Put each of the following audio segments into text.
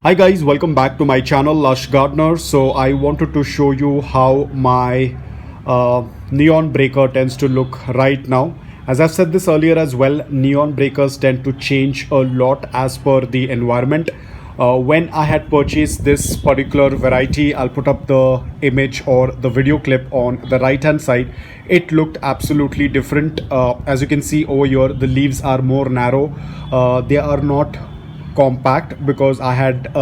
Hi guys, welcome back to my channel Lush Gardener. So I wanted to show you how my neon breaker tends to look right now. As I've said this earlier as well, neon breakers tend to change a lot as per the environment. When I had purchased this particular variety, I'll put up the image or the video clip on the right hand side. It looked absolutely different. As you can see over here, the leaves are more narrow. They are not compact because I had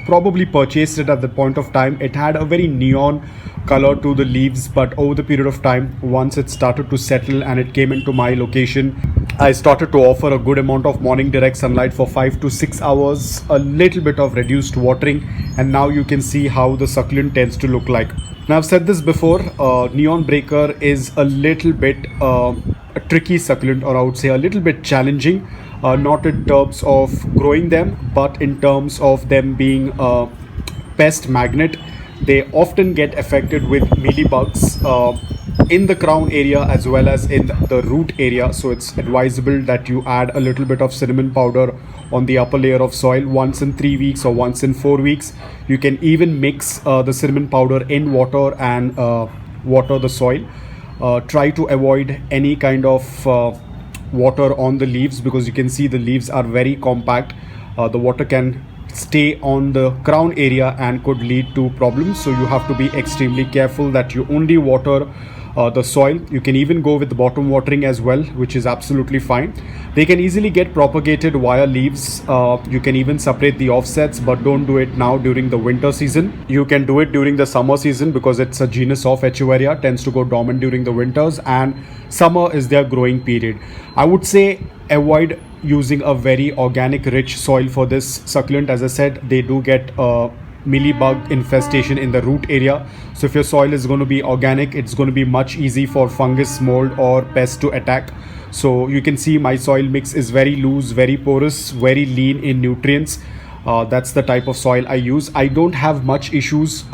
probably purchased it at the point of time. It had a very neon color to the leaves, but over the period of time, once it started to settle and it came into my location, I started to offer a good amount of morning direct sunlight for 5 to 6 hours, a little bit of reduced watering, and now you can see how the succulent tends to look like. Now I've said this before, neon breaker is a little bit a tricky succulent, or I would say a little bit challenging, not in terms of growing them, but in terms of them being a pest magnet. They often get affected with mealybugs in the crown area as well as in the root area. So it's advisable that you add a little bit of cinnamon powder on the upper layer of soil once in 3 weeks or once in 4 weeks. You can even mix the cinnamon powder in water and water the soil. Try to avoid any kind of water on the leaves, because you can see the leaves are very compact. The water can stay on the crown area and could lead to problems, so you have to be extremely careful that you only water the soil. You can even go with the bottom watering as well, which is absolutely fine. They can easily get propagated via leaves. You can even separate the offsets, but don't do it now during the winter season. You can do it during the summer season because it's a genus of Echeveria, tends to go dormant during the winters, and summer is their growing period. I would say avoid using a very organic rich soil for this succulent. As I said, they do get mealybug infestation in the root area. So if your soil is going to be organic, it's going to be much easy for fungus, mold or pest to attack. So you can see my soil mix is very loose, very porous, very lean in nutrients. That's the type of soil I use. I don't have much issues.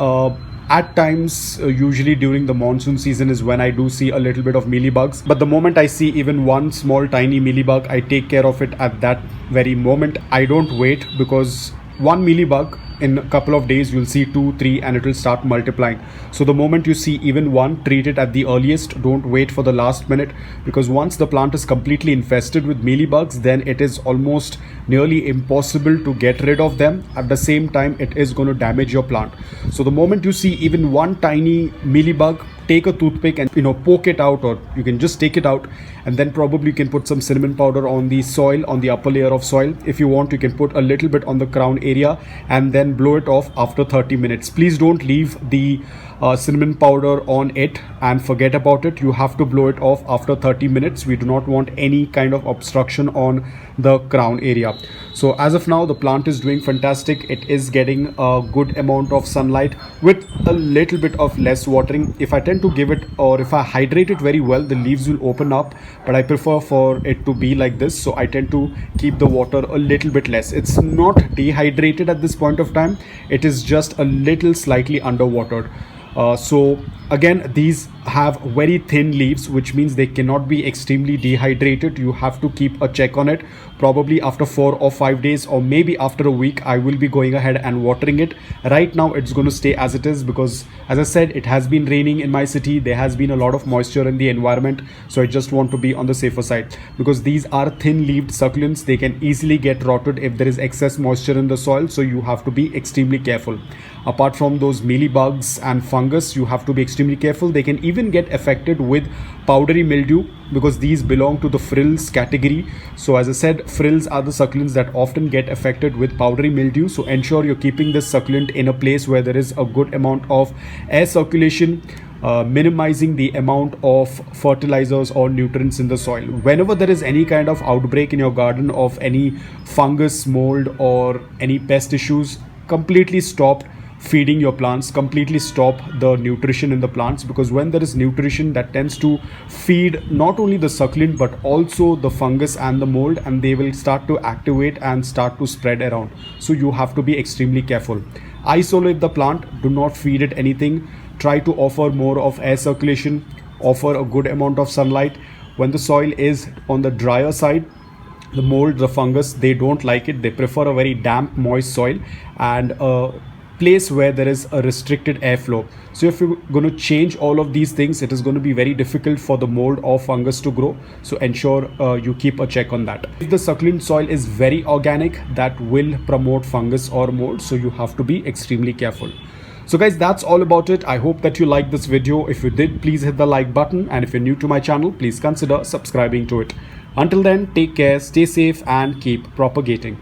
At times, usually during the monsoon season is when I do see a little bit of mealybugs. But the moment I see even one small tiny mealybug, I take care of it at that very moment. I don't wait, because one mealybug in a couple of days you'll see 2, 3 and it will start multiplying. So the moment you see even one, treat it at the earliest. Don't wait for the last minute, because once the plant is completely infested with mealybugs, then it is almost nearly impossible to get rid of them. At the same time, it is going to damage your plant. So the moment you see even one tiny mealybug, take a toothpick and poke it out, or you can just take it out, and then probably you can put some cinnamon powder on the soil, on the upper layer of soil. If you want, you can put a little bit on the crown area and then blow it off after 30 minutes. Please don't leave the cinnamon powder on it and forget about it. You have to blow it off after 30 minutes. We do not want any kind of obstruction on the crown area. So as of now, the plant is doing fantastic. It is getting a good amount of sunlight with a little bit of less watering. If I tend to give it, or if I hydrate it very well, the leaves will open up, but I prefer for it to be like this. So I tend to keep the water a little bit less. It's not dehydrated at this point of time. It is just a little slightly underwatered. So again, these have very thin leaves, which means they cannot be extremely dehydrated. You have to keep a check on it. Probably after 4 or 5 days, or maybe after a week, I will be going ahead and watering it. Right now it's going to stay as it is, because as I said, it has been raining in my city. There has been a lot of moisture in the environment, so I just want to be on the safer side, because these are thin leaved succulents. They can easily get rotted if there is excess moisture in the soil, so you have to be extremely careful. Apart from those mealybugs and fungus, you have to be extremely careful. They can even get affected with powdery mildew, because these belong to the frills category. So as I said, frills are the succulents that often get affected with powdery mildew. So ensure you're keeping this succulent in a place where there is a good amount of air circulation, minimizing the amount of fertilizers or nutrients in the soil. Whenever there is any kind of outbreak in your garden of any fungus, mold or any pest issues, completely stop feeding your plants, completely stop the nutrition in the plants, because when there is nutrition, that tends to feed not only the succulent but also the fungus and the mold, and they will start to activate and start to spread around. So you have to be extremely careful. Isolate the plant, do not feed it anything. Try to offer more of air circulation, offer a good amount of sunlight. When the soil is on the drier side, the mold, the fungus, they don't like it. They prefer a very damp, moist soil and a place where there is a restricted airflow. So if you're going to change all of these things, it is going to be very difficult for the mold or fungus to grow. So ensure you keep a check on that. If the succulent soil is very organic, that will promote fungus or mold, so you have to be extremely careful. So guys, that's all about it. I hope that you liked this video. If you did, please hit the like button, and if you're new to my channel, please consider subscribing to it. Until then, take care, stay safe, and keep propagating.